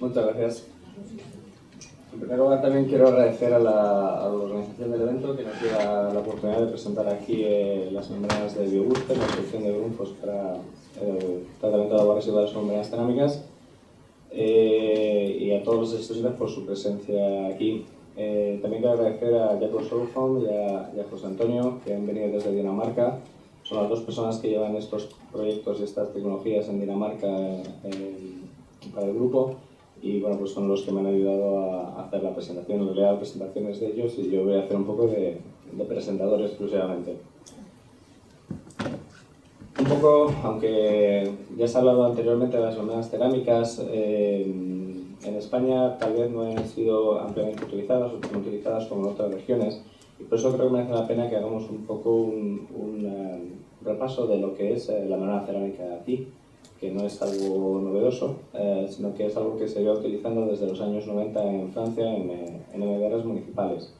Muchas gracias. En primer lugar, también quiero agradecer a la organización del evento que nos dio la oportunidad de presentar aquí las membranas de BioBooster, la solución de Grundfos para el tratamiento de aguas residuales con membranas cerámicas, y a todos los estudiantes por su presencia aquí. También quiero agradecer a Jacob Solfond y a José Antonio, que han venido desde Dinamarca. Son las dos personas que llevan estos proyectos y estas tecnologías en Dinamarca para el grupo. Y bueno, pues son los que me han ayudado a hacer la presentación. En realidad la presentación es de ellos y yo voy a hacer un poco de presentador exclusivamente. Un poco, aunque ya se ha hablado anteriormente de las membranas cerámicas, en España tal vez no han sido ampliamente utilizadas o tan utilizadas como en otras regiones, y por eso creo que merece la pena que hagamos un poco un repaso de lo que es la membrana cerámica aquí, que no es algo novedoso, sino que es algo que se lleva utilizando desde los años 90 en Francia en MDRs municipales.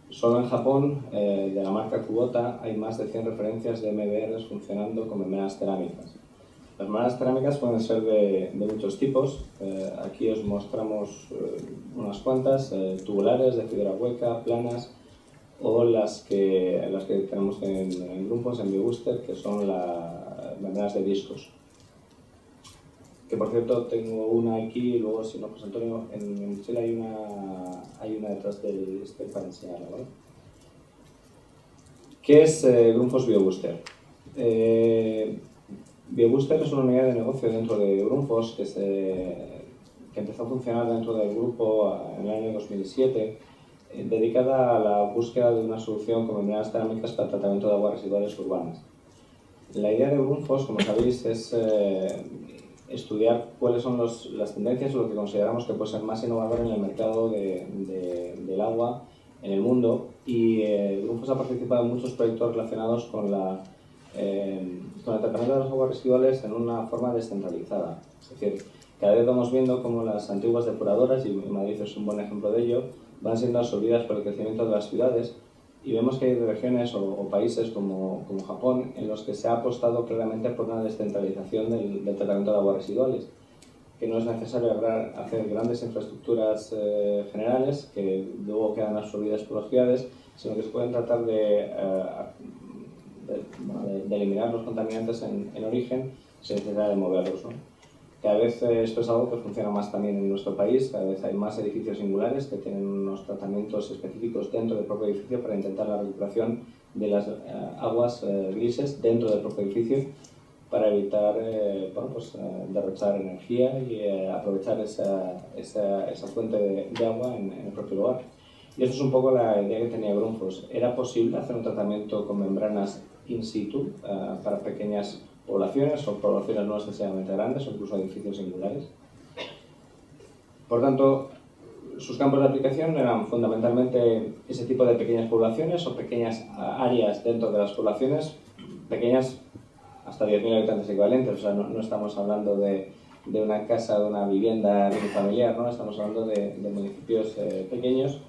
Solo en Japón, de la marca Kubota, hay más de 100 referencias de MDRs funcionando con membranas cerámicas. Las membranas cerámicas pueden ser de muchos tipos. Aquí os mostramos unas cuantas, tubulares, de fibra hueca, planas, o las que tenemos en grupos, en BioBooster, que son las membranas de discos. Que por cierto tengo una aquí y luego, si no, José Antonio, en Chile hay una detrás del para enseñarla, ¿vale? ¿Qué es Grundfos BioBooster? BioBooster es una unidad de negocio dentro de Grundfos que empezó a funcionar dentro del grupo en el año 2007, dedicada a la búsqueda de una solución con membranas cerámicas para el tratamiento de aguas residuales urbanas. La idea de Grundfos, como sabéis, es estudiar cuáles son las tendencias o lo que consideramos que puede ser más innovador en el mercado del agua en el mundo, y Grundfos ha participado en muchos proyectos relacionados con el tratamiento de las aguas residuales en una forma descentralizada. Es decir, cada vez vamos viendo cómo las antiguas depuradoras, y Madrid es un buen ejemplo de ello, van siendo absorbidas por el crecimiento de las ciudades, y vemos que hay regiones o países como Japón en los que se ha apostado claramente por una descentralización del tratamiento de aguas residuales, que no es necesario hacer grandes infraestructuras generales que luego quedan absorbidas por las ciudades, sino que se pueden tratar de eliminar los contaminantes en origen sin necesidad de moverlos, ¿no? Cada vez esto es algo que funciona más también en nuestro país. Cada vez hay más edificios singulares que tienen unos tratamientos específicos dentro del propio edificio para intentar la recuperación de las aguas grises dentro del propio edificio, para evitar derrochar energía y aprovechar esa fuente de agua en el propio lugar. Y esto es un poco la idea que tenía Grundfos. Era posible hacer un tratamiento con membranas in situ para pequeñas poblaciones o poblaciones no excesivamente grandes o incluso edificios singulares. Por tanto, sus campos de aplicación eran fundamentalmente ese tipo de pequeñas poblaciones o pequeñas áreas dentro de las poblaciones, pequeñas hasta 10.000 habitantes equivalentes. O sea, no estamos hablando de una casa, de una vivienda unifamiliar, ¿no? Estamos hablando de municipios pequeños,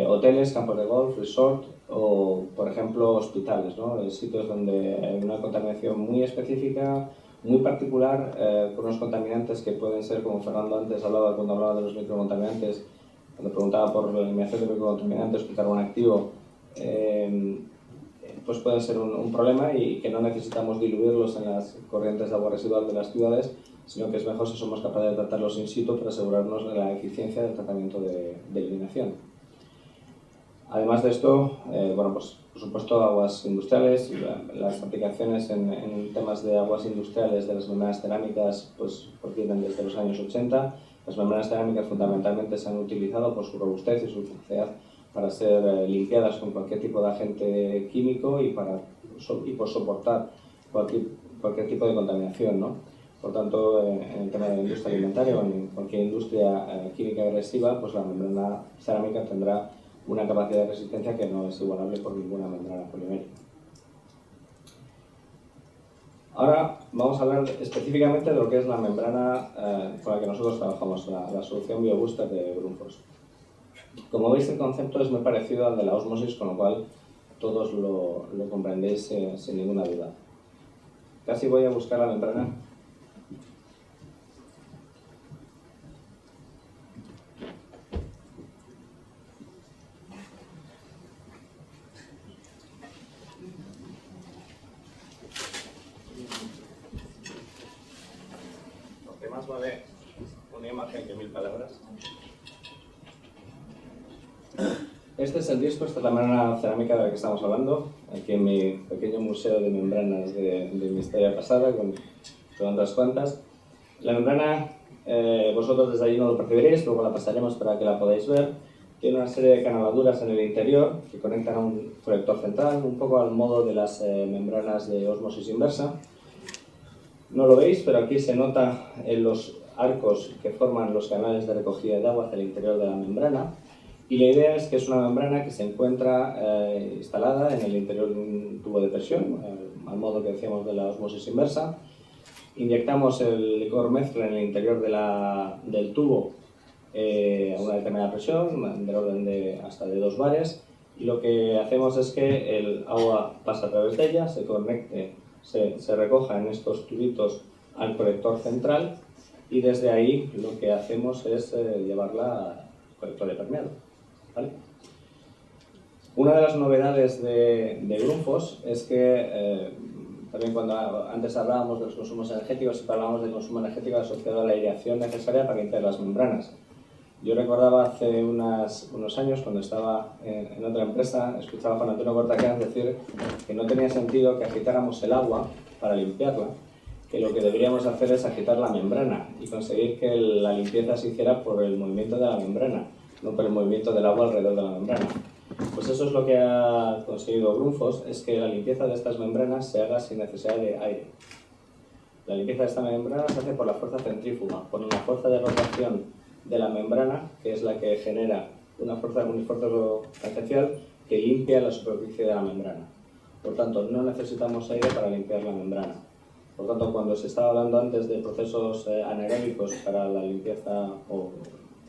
hoteles, campos de golf, resort o, por ejemplo, hospitales, ¿no? Sitios donde hay una contaminación muy específica, muy particular, con unos contaminantes que pueden ser, como Fernando antes hablaba cuando hablaba de los microcontaminantes, cuando preguntaba por la eliminación de microcontaminantes con carbono activo, pues puede ser un problema, y que no necesitamos diluirlos en las corrientes de agua residual de las ciudades, sino que es mejor si somos capaces de tratarlos in situ para asegurarnos de la eficiencia del tratamiento de eliminación. Además de esto, pues, por supuesto, aguas industriales. Las aplicaciones en temas de aguas industriales de las membranas cerámicas pues vienen desde los años 80. Las membranas cerámicas fundamentalmente se han utilizado por su robustez y su capacidad para ser limpiadas con cualquier tipo de agente químico y por soportar cualquier tipo de contaminación, ¿no? Por tanto, en el tema de la industria alimentaria o en cualquier industria química agresiva, pues la membrana cerámica tendrá una capacidad de resistencia que no es igualable por ninguna membrana polimérica. Ahora vamos a hablar específicamente de lo que es la membrana con la que nosotros trabajamos, la solución BioBooster de Grundfos. Como veis, el concepto es muy parecido al de la ósmosis, con lo cual todos lo comprendéis sin ninguna duda. Casi voy a buscar la membrana. Más vale una imagen que 1000 palabras. Este es el disco, esta es la membrana cerámica de la que estamos hablando, aquí en mi pequeño museo de membranas de mi historia pasada, con otras cuantas. La membrana, vosotros desde allí no lo percibiréis, luego la pasaremos para que la podáis ver. Tiene una serie de canaladuras en el interior que conectan a un colector central, un poco al modo de las membranas de ósmosis inversa. No lo veis, pero aquí se nota en los arcos que forman los canales de recogida de agua hacia el interior de la membrana. Y la idea es que es una membrana que se encuentra instalada en el interior de un tubo de presión, al modo que decíamos de la ósmosis inversa. Inyectamos el licor mezcla en el interior del tubo a una determinada presión, del orden de hasta de 2 bares, y lo que hacemos es que el agua pasa a través de ella, se conecte, se recoja en estos tubitos al colector central, y desde ahí lo que hacemos es llevarla al colector de permeado. ¿Vale? Una de las novedades de Grundfos es que también cuando antes hablábamos de los consumos energéticos, siempre hablábamos del consumo energético asociado a la aireación necesaria para limpiar las membranas. Yo recordaba hace unos años, cuando estaba en otra empresa, escuchaba a Juan Antonio Cortaqueras decir que no tenía sentido que agitáramos el agua para limpiarla, que lo que deberíamos hacer es agitar la membrana y conseguir que la limpieza se hiciera por el movimiento de la membrana, no por el movimiento del agua alrededor de la membrana. Pues eso es lo que ha conseguido Grundfos, es que la limpieza de estas membranas se haga sin necesidad de aire. La limpieza de esta membrana se hace por la fuerza centrífuga, por una fuerza de rotación de la membrana, que es la que genera un esfuerzo tangencial que limpia la superficie de la membrana. Por tanto, no necesitamos aire para limpiar la membrana. Por tanto, cuando se estaba hablando antes de procesos anaeróbicos para la limpieza o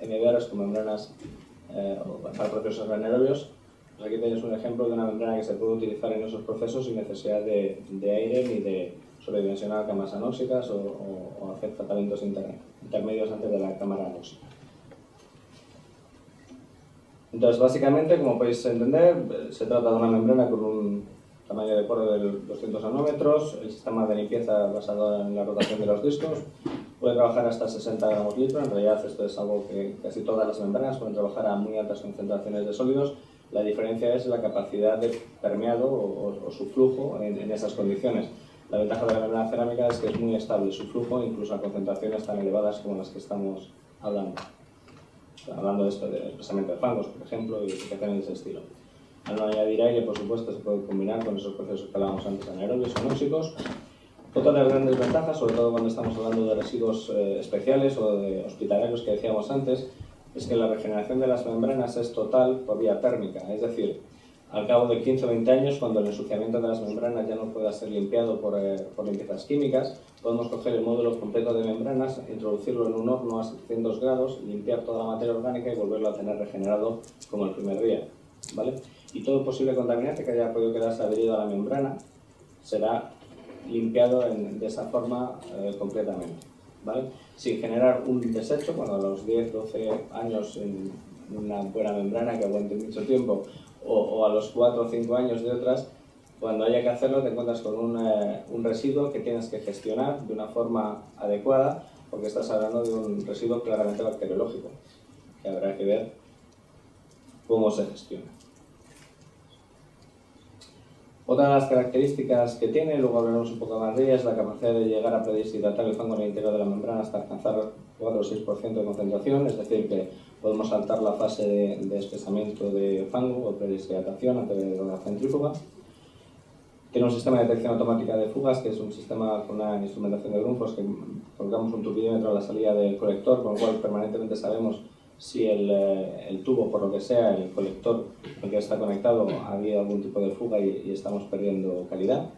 MBRs con membranas para procesos anaerobios, pues aquí tenéis un ejemplo de una membrana que se puede utilizar en esos procesos sin necesidad de aire ni de sobredimensionar camas anóxicas o hacer tratamientos intermedios antes de la cámara anóxica. Entonces, básicamente, como podéis entender, se trata de una membrana con un tamaño de poro de 200 nanómetros, el sistema de limpieza basado en la rotación de los discos, puede trabajar hasta 60 gramos litro. En realidad esto es algo que casi todas las membranas pueden trabajar a muy altas concentraciones de sólidos. La diferencia es la capacidad de permeado o su flujo en esas condiciones. La ventaja de la membrana cerámica es que es muy estable su flujo, incluso a concentraciones tan elevadas como las que estamos hablando. Hablando de esto, de procesamiento de fangos, por ejemplo, y aplicaciones de ese estilo. Al no añadir aire, por supuesto, se puede combinar con esos procesos que hablábamos antes, anaerobios o anóxicos. Otra de las grandes ventajas, sobre todo cuando estamos hablando de residuos especiales o de hospitalarios que decíamos antes, es que la regeneración de las membranas es total por vía térmica. Es decir, al cabo de 15 o 20 años, cuando el ensuciamiento de las membranas ya no pueda ser limpiado por limpiezas químicas, podemos coger el módulo completo de membranas, introducirlo en un horno a 700 grados, limpiar toda la materia orgánica y volverlo a tener regenerado como el primer día. ¿Vale? Y todo posible contaminante que haya podido quedarse adherido a la membrana será limpiado de esa forma completamente, ¿vale? Sin generar un desecho, cuando a los 10-12 años en una buena membrana que aguante mucho tiempo, o a los 4 o 5 años de otras, cuando haya que hacerlo te encuentras con un residuo que tienes que gestionar de una forma adecuada, porque estás hablando de un residuo claramente bacteriológico, que habrá que ver cómo se gestiona. Otra de las características que tiene, luego hablaremos un poco más de ella, es la capacidad de llegar a predeshidratar el fango en el interior de la membrana hasta alcanzar 4 o 6% de concentración, es decir, que podemos saltar la fase de espesamiento de fango o predeshidratación ante la centrífuga. Tiene un sistema de detección automática de fugas, que es un sistema con una instrumentación de Grundfos que colocamos un tubímetro a la salida del colector, con lo cual permanentemente sabemos si el tubo, por lo que sea, el colector al que está conectado, ha habido algún tipo de fuga y estamos perdiendo calidad.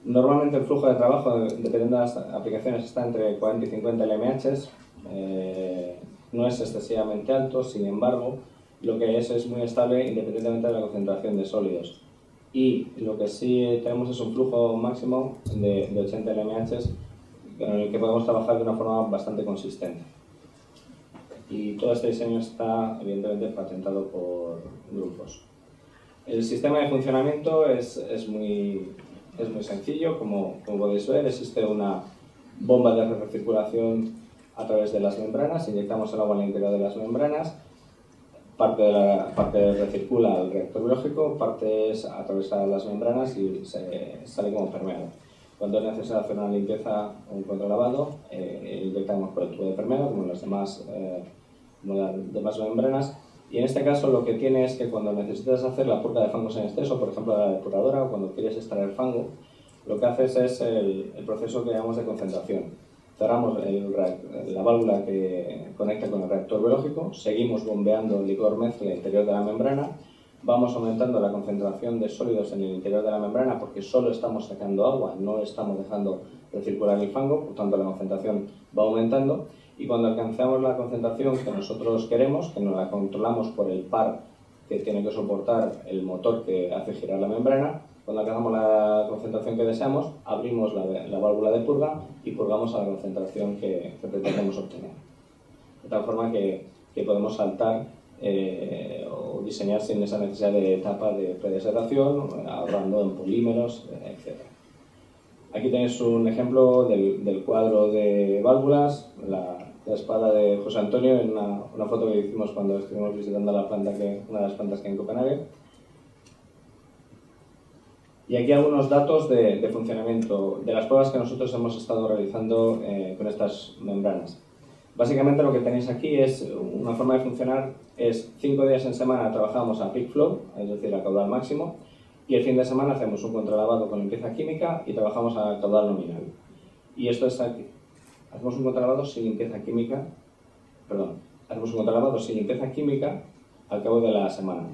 Normalmente el flujo de trabajo, dependiendo de las aplicaciones, está entre 40 y 50 LMH. No es excesivamente alto, sin embargo, lo que es muy estable independientemente de la concentración de sólidos. Y lo que sí tenemos es un flujo máximo de 80 LMH con el que podemos trabajar de una forma bastante consistente. Y todo este diseño está evidentemente patentado por Grundfos. El sistema de funcionamiento es muy sencillo, como podéis ver. Existe una bomba de recirculación a través de las membranas, inyectamos el agua en el interior de las membranas, parte recircula al reactor biológico, parte atraviesa las membranas y sale como permeado. Cuando es necesario hacer una limpieza o un contralavado, inyectamos por el tubo de permeado, como las demás membranas. Y en este caso lo que tiene es que cuando necesitas hacer la purga de fangos en exceso, por ejemplo la depuradora, o cuando quieres extraer fango, lo que haces es el proceso que llamamos de concentración. Cerramos la válvula que conecta con el reactor biológico, seguimos bombeando el licor mezcla al interior de la membrana, vamos aumentando la concentración de sólidos en el interior de la membrana porque solo estamos sacando agua, no estamos dejando recircular el fango, por tanto la concentración va aumentando, y cuando alcanzamos la concentración que nosotros queremos, que nos la controlamos por el par que tiene que soportar el motor que hace girar la membrana, cuando alcanzamos la concentración que deseamos, abrimos la válvula de purga y purgamos a la concentración que pretendemos obtener. De tal forma que podemos saltar o diseñar sin esa necesidad de etapa de predesecación, ahorrando en polímeros, etc. Aquí tenéis un ejemplo del cuadro de válvulas, la espada de José Antonio, en una foto que hicimos cuando estuvimos visitando una de las plantas que hay en Copenhague. Y aquí algunos datos de funcionamiento de las pruebas que nosotros hemos estado realizando con estas membranas. Básicamente lo que tenéis aquí es una forma de funcionar, es 5 días en semana trabajamos a peak flow, es decir, a caudal máximo, y el fin de semana hacemos un contralavado con limpieza química y trabajamos a caudal nominal. Y esto es aquí. Hacemos un contralavado sin limpieza química, hacemos un contralavado sin limpieza química al cabo de la semana,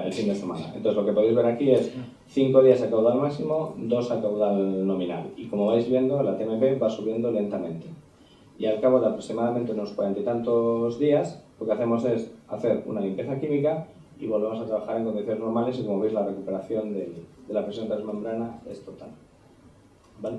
el fin de semana. Entonces lo que podéis ver aquí es 5 días a caudal máximo, 2 a caudal nominal. Y como vais viendo, la TMP va subiendo lentamente. Y al cabo de aproximadamente unos 40 y tantos días, lo que hacemos es hacer una limpieza química y volvemos a trabajar en condiciones normales, y como veis la recuperación de la presión transmembrana es total. ¿Vale?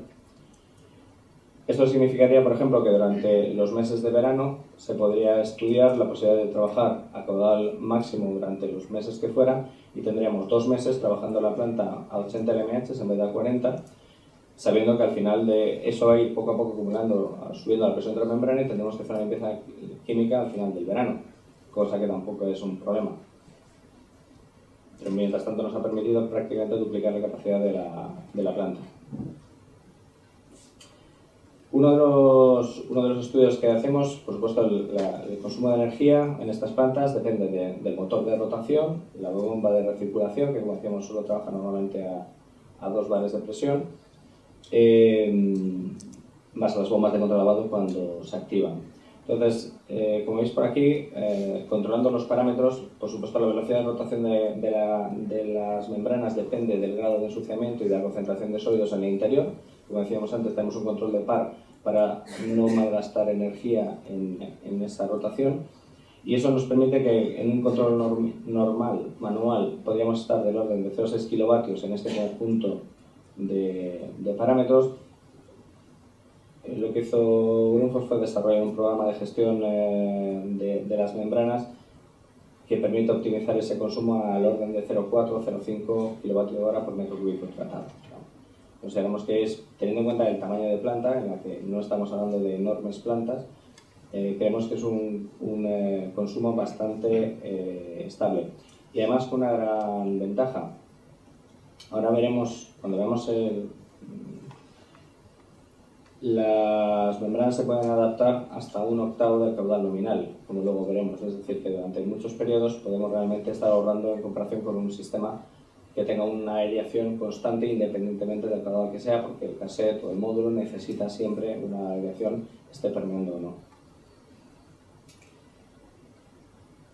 Esto significaría, por ejemplo, que durante los meses de verano se podría estudiar la posibilidad de trabajar a caudal máximo durante los meses que fuera, y tendríamos 2 meses trabajando la planta a 80 LMH en vez de a 40, sabiendo que al final de eso va a ir poco a poco acumulando, subiendo la presión transmembrana, y tendremos que hacer una limpieza química al final del verano, cosa que tampoco es un problema. Pero mientras tanto nos ha permitido prácticamente duplicar la capacidad de la planta. Uno de los estudios que hacemos, por supuesto, el consumo de energía en estas plantas depende del motor de rotación, la bomba de recirculación, que como decíamos solo trabaja normalmente a 2 bares de presión, más las bombas de contralavado cuando se activan. Entonces, como veis por aquí, controlando los parámetros, por supuesto la velocidad de rotación de las membranas depende del grado de ensuciamiento y de la concentración de sólidos en el interior. Como decíamos antes, tenemos un control de par para no malgastar energía en esa rotación, y eso nos permite que en un control normal, manual, podríamos estar del orden de 0,6 kilovatios en este conjunto de parámetros. Lo que hizo Grundfos fue desarrollar un programa de gestión de las membranas que permite optimizar ese consumo al orden de 0,4-0,5 kWh por metro cúbico tratado. Consideramos que es, teniendo en cuenta el tamaño de planta, en la que no estamos hablando de enormes plantas, creemos que es un consumo bastante estable. Y además con una gran ventaja. Ahora veremos, cuando veamos las membranas se pueden adaptar hasta 1/8 del caudal nominal, como luego veremos. Es decir, que durante muchos periodos podemos realmente estar ahorrando en comparación con un sistema que tenga una aireación constante independientemente del caudal que sea, porque el cassette o el módulo necesita siempre una aireación, esté permeando o no.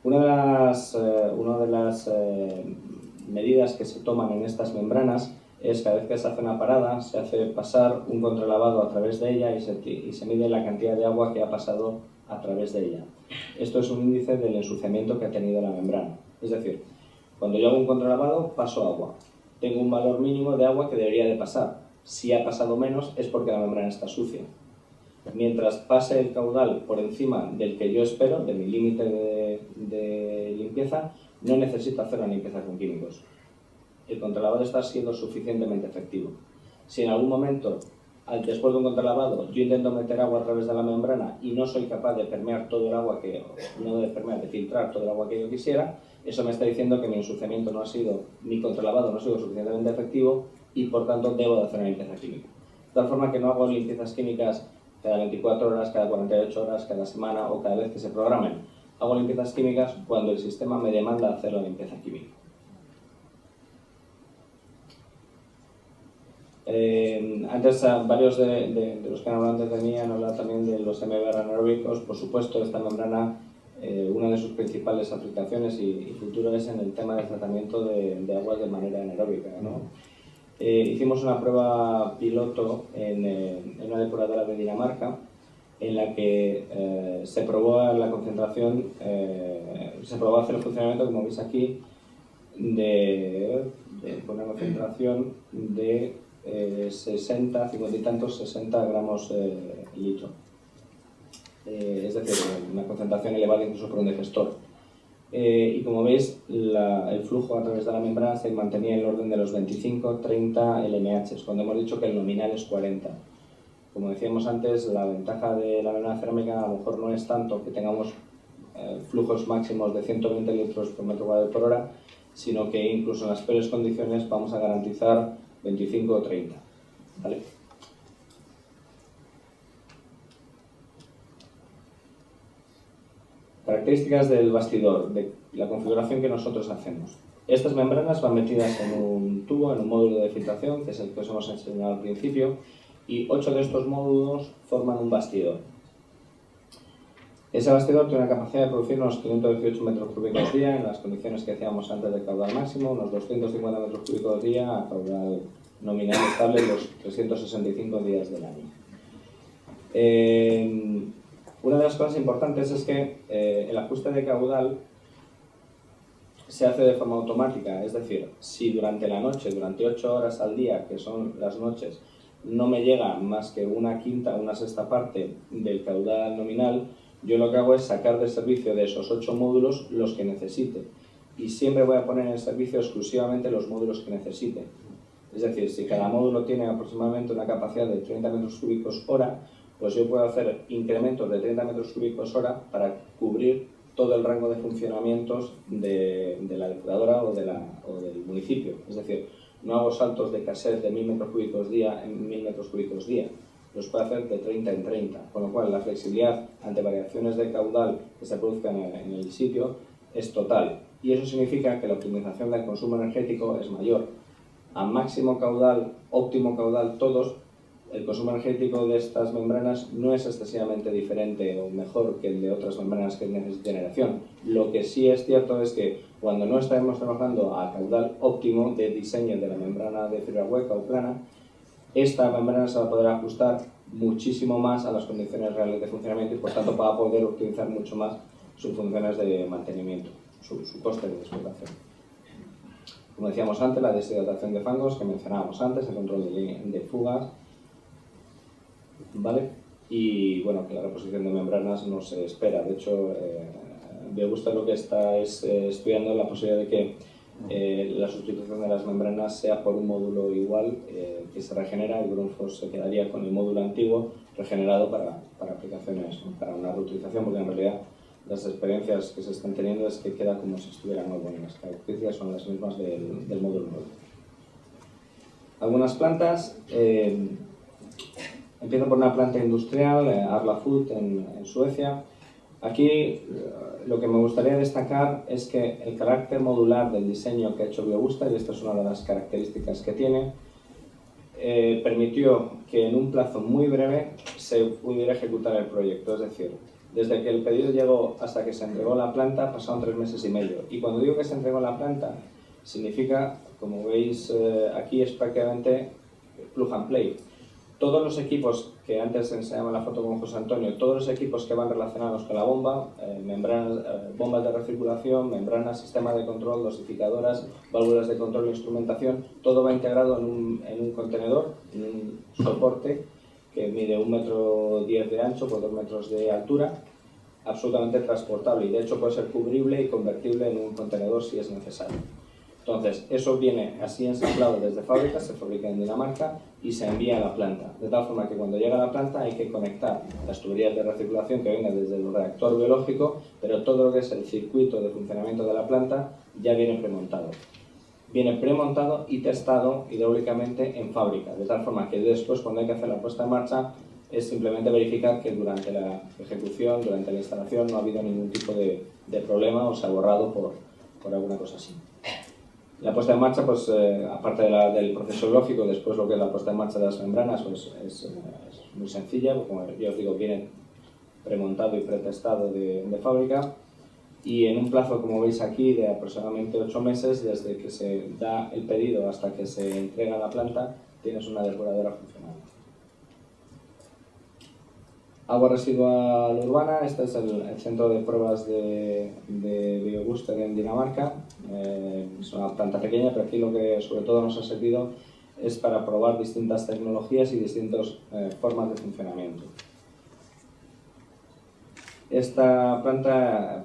Una de las medidas que se toman en estas membranas es cada vez que se hace una parada, se hace pasar un contralavado a través de ella y se mide la cantidad de agua que ha pasado a través de ella. Esto es un índice del ensuciamiento que ha tenido la membrana. Es decir, cuando yo hago un contralavado, paso agua. Tengo un valor mínimo de agua que debería de pasar. Si ha pasado menos, es porque la membrana está sucia. Mientras pase el caudal por encima del que yo espero, de mi límite de limpieza, no necesito hacer una limpieza con químicos. El contralavado está siendo suficientemente efectivo. Si en algún momento después de un contralavado, yo intento meter agua a través de la membrana y no soy capaz de permear todo el agua de filtrar todo el agua que yo quisiera, eso me está diciendo que mi ensuciamiento no ha sido, mi contralavado no ha sido suficientemente efectivo y por tanto debo de hacer una limpieza química. De tal forma que no hago limpiezas químicas cada 24 horas, cada 48 horas, cada semana o cada vez que se programen. Hago limpiezas químicas cuando el sistema me demanda hacer la limpieza química. Antes, varios de los que han hablado antes de mí han hablado también de los MBR anaeróbicos. Por supuesto, esta membrana, una de sus principales aplicaciones y futuro es en el tema del tratamiento de aguas de manera anaeróbica, ¿no? Hicimos una prueba piloto en una depuradora de Dinamarca en la que se probó la concentración, se probó hacer el funcionamiento, como veis aquí, de una concentración de 60, 50 y tantos, 60 gramos litro. Es decir, una concentración elevada incluso por un digestor. Y como veis, el flujo a través de la membrana se mantenía en el orden de los 25-30 LMH, cuando hemos dicho que el nominal es 40. Como decíamos antes, la ventaja de la membrana cerámica a lo mejor no es tanto que tengamos flujos máximos de 120 litros por metro cuadrado por hora, sino que incluso en las peores condiciones vamos a garantizar 25 o 30. ¿Vale? Características del bastidor, de la configuración que nosotros hacemos. Estas membranas van metidas en un tubo, en un módulo de filtración, que es el que os hemos enseñado al principio, y 8 de estos módulos forman un bastidor. Ese bastidor tiene una capacidad de producir unos 518 metros cúbicos día en las condiciones que decíamos antes de caudal máximo, unos 250 metros cúbicos día a caudal nominal estable los 365 días del año. Una de las cosas importantes es que el ajuste de caudal se hace de forma automática, es decir, si durante la noche, durante 8 horas al día, que son las noches, no me llega más que una quinta, una sexta parte del caudal nominal, yo lo que hago es sacar del servicio de esos 8 módulos los que necesite. Y siempre voy a poner en el servicio exclusivamente los módulos que necesite. Es decir, si cada módulo tiene aproximadamente una capacidad de 30 metros cúbicos hora, pues yo puedo hacer incrementos de 30 metros cúbicos hora para cubrir todo el rango de funcionamientos de la depuradora o del municipio. Es decir, no hago saltos de cassette de 1000 metros cúbicos día en 1000 metros cúbicos día. Los puedo hacer de 30 en 30, con lo cual la flexibilidad ante variaciones de caudal que se produzcan en el sitio es total. Y eso significa que la optimización del consumo energético es mayor. A máximo caudal, óptimo caudal, todos, el consumo energético de estas membranas no es excesivamente diferente o mejor que el de otras membranas que necesitan generación. Lo que sí es cierto es que cuando no estamos trabajando a caudal óptimo de diseño de la membrana de fibra hueca o plana, esta membrana se va a poder ajustar muchísimo más a las condiciones reales de funcionamiento y por tanto va a poder optimizar mucho más sus funciones de mantenimiento, su coste de explotación. Como decíamos antes, la deshidratación de fangos que mencionábamos antes, el control de fugas, ¿vale? Y bueno, que la reposición de membranas no se espera. De hecho, me gusta lo que está estudiando la posibilidad de que la sustitución de las membranas sea por un módulo igual que se regenera. El Grundfos se quedaría con el módulo antiguo regenerado para aplicaciones, ¿no? Para una reutilización, porque en realidad las experiencias que se están teniendo es que queda como si estuviera nuevo, y las características son las mismas del módulo nuevo. Algunas plantas, empiezo por una planta industrial, Arla Food en Suecia. Aquí lo que me gustaría destacar es que el carácter modular del diseño que ha hecho Biobuster, y esta es una de las características que tiene, permitió que en un plazo muy breve se pudiera ejecutar el proyecto. Es decir, desde que el pedido llegó hasta que se entregó la planta pasaron 3 meses y medio. Y cuando digo que se entregó la planta, significa, como veis aquí, es prácticamente plug and play. Todos los equipos que antes enseñaba la foto con José Antonio, todos los equipos que van relacionados con la bomba, membranas, bombas de recirculación, membranas, sistema de control, dosificadoras, válvulas de control e instrumentación, todo va integrado en un contenedor, en un soporte que mide 1,10 metros de ancho por 2 metros de altura, absolutamente transportable y de hecho puede ser cubrible y convertible en un contenedor si es necesario. Entonces, eso viene así ensamblado desde fábrica, se fabrica en Dinamarca y se envía a la planta. De tal forma que cuando llega a la planta hay que conectar las tuberías de recirculación que vengan desde el reactor biológico, pero todo lo que es el circuito de funcionamiento de la planta ya viene premontado. Viene premontado y testado hidráulicamente en fábrica, de tal forma que después, cuando hay que hacer la puesta en marcha, es simplemente verificar que durante la ejecución, durante la instalación, no ha habido ningún tipo de problema o se ha borrado por alguna cosa así. La puesta en marcha, pues aparte del proceso biológico, después lo que es la puesta en marcha de las membranas, pues es muy sencilla, porque como yo os digo, viene premontado y pretestado de fábrica, y en un plazo, como veis aquí, de aproximadamente 8 meses, desde que se da el pedido hasta que se entrega a la planta, tienes una depuradora funcionando. Agua residual urbana, este es el centro de pruebas de BioBooster en Dinamarca. Es una planta pequeña, pero aquí lo que sobre todo nos ha servido es para probar distintas tecnologías y distintas formas de funcionamiento. Esta planta,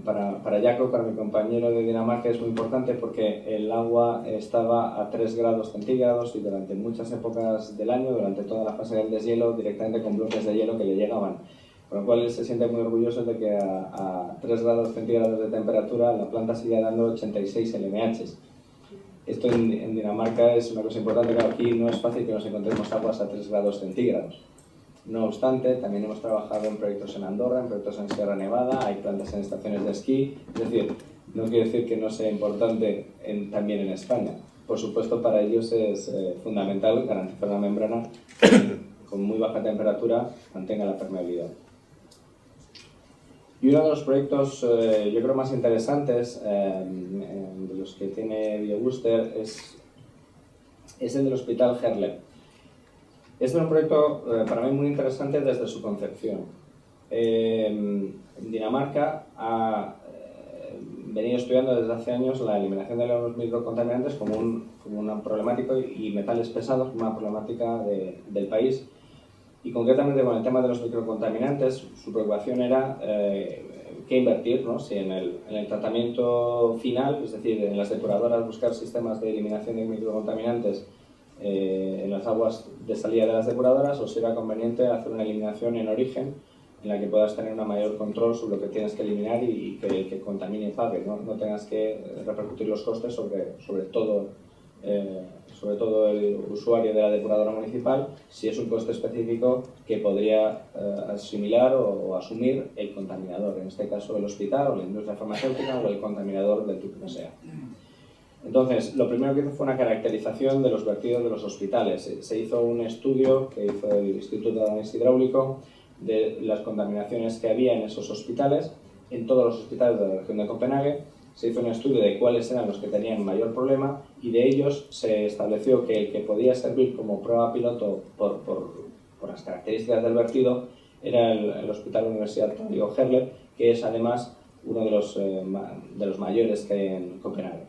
para Jacob, para mi compañero de Dinamarca, es muy importante porque el agua estaba a 3 grados centígrados y durante muchas épocas del año, durante toda la fase del deshielo, directamente con bloques de hielo que le llegaban. Con lo cual él se siente muy orgulloso de que a 3 grados centígrados de temperatura la planta sigue dando 86 LMH. Esto en Dinamarca es una cosa importante, claro, aquí no es fácil que nos encontremos aguas a 3 grados centígrados. No obstante, también hemos trabajado en proyectos en Andorra, en proyectos en Sierra Nevada, hay plantas en estaciones de esquí, es decir, no quiere decir que no sea importante también en España. Por supuesto, para ellos es fundamental garantizar una membrana con muy baja temperatura mantenga la permeabilidad. Y uno de los proyectos, yo creo, más interesantes de los que tiene BioBooster es el del Hospital Herlev. Este es un proyecto para mí muy interesante desde su concepción. En Dinamarca ha venido estudiando desde hace años la eliminación de los microcontaminantes como una problemática y metales pesados como una problemática del país. Y concretamente con el tema de los microcontaminantes, su preocupación era qué invertir, ¿no? Si en el tratamiento final, es decir, en las depuradoras, buscar sistemas de eliminación de microcontaminantes en las aguas de salida de las depuradoras, o si era conveniente hacer una eliminación en origen en la que puedas tener un mayor control sobre lo que tienes que eliminar y que el que contamine pague, no tengas que repercutir los costes sobre todo el usuario de la depuradora municipal, si es un coste específico que podría asimilar o asumir el contaminador, en este caso el hospital o la industria farmacéutica o el contaminador del tipo que sea. Entonces, lo primero que hizo fue una caracterización de los vertidos de los hospitales. Se hizo un estudio que hizo el Instituto Danés Hidráulico de las contaminaciones que había en esos hospitales, en todos los hospitales de la región de Copenhague. Se hizo un estudio de cuáles eran los que tenían mayor problema y de ellos se estableció que el que podía servir como prueba piloto por las características del vertido era el Hospital Universitario Herlev, que es además uno de los mayores que hay en Copenhague.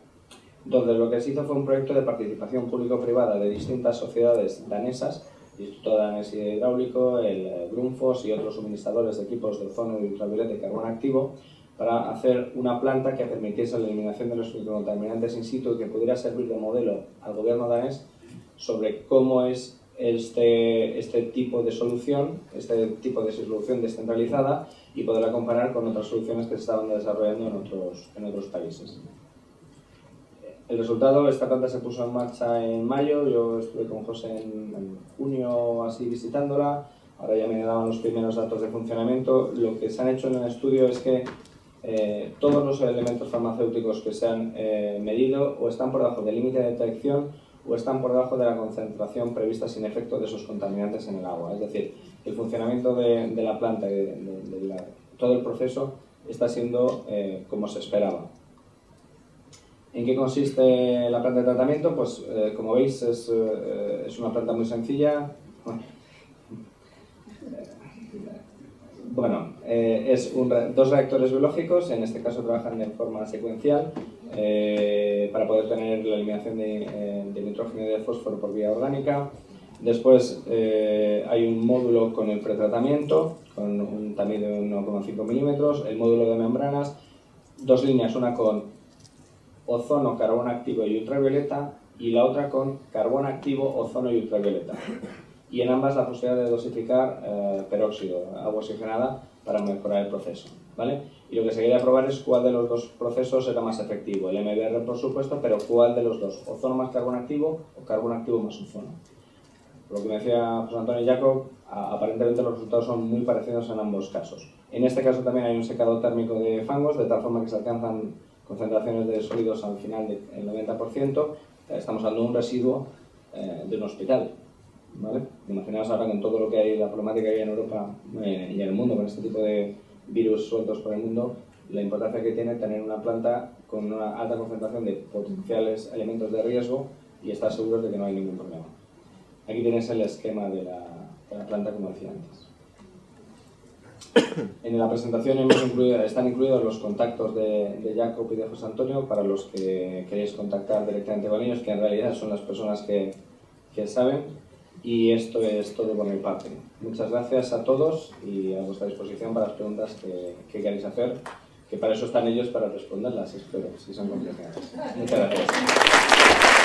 Entonces, lo que se hizo fue un proyecto de participación público-privada de distintas sociedades danesas, el Instituto Danés Hidráulico, el Grundfos y otros suministradores de equipos de ozono y ultravioleta y carbón activo, para hacer una planta que permitiese la eliminación de los microcontaminantes in situ y que pudiera servir de modelo al gobierno danés sobre cómo es este tipo de solución, descentralizada, y poderla comparar con otras soluciones que se estaban desarrollando en otros países. El resultado, esta planta se puso en marcha en mayo, yo estuve con José en junio así visitándola, ahora ya me daban los primeros datos de funcionamiento. Lo que se han hecho en el estudio es que todos los elementos farmacéuticos que se han medido o están por debajo del límite de detección o están por debajo de la concentración prevista sin efecto de esos contaminantes en el agua. Es decir, el funcionamiento de la planta y todo el proceso está siendo como se esperaba. ¿En qué consiste la planta de tratamiento? Pues como veis es una planta muy sencilla. Bueno, es dos reactores biológicos, en este caso trabajan de forma secuencial para poder tener la eliminación de nitrógeno y de fósforo por vía orgánica. Después hay un módulo con el pretratamiento, con un tamiz de 1,5 milímetros, el módulo de membranas, dos líneas, una con ozono, carbono activo y ultravioleta, y la otra con carbono activo, ozono y ultravioleta. Y en ambas la posibilidad de dosificar peróxido, agua oxigenada, para mejorar el proceso, ¿vale? Y lo que se quería probar es cuál de los dos procesos era más efectivo, el MBR por supuesto, pero cuál de los dos, ozono más carbono activo o carbono activo más ozono. Por lo que me decía José Antonio Jacob, aparentemente los resultados son muy parecidos en ambos casos. En este caso también hay un secado térmico de fangos, de tal forma que se alcanzan concentraciones de sólidos al final del 90%. Estamos hablando de un residuo de un hospital, ¿vale? Imaginaos ahora con todo lo que hay, la problemática que hay en Europa y en el mundo, con este tipo de virus sueltos por el mundo, la importancia que tiene tener una planta con una alta concentración de potenciales elementos de riesgo y estar seguros de que no hay ningún problema. Aquí tienes el esquema de la planta, como decía antes. En la presentación están incluidos los contactos de Jacob y de José Antonio para los que queréis contactar directamente con ellos, que en realidad son las personas que saben. Y esto es todo por mi parte. Muchas gracias a todos y a vuestra disposición para las preguntas que queráis hacer, que para eso están ellos, para responderlas, espero, si son complicadas. Muchas gracias.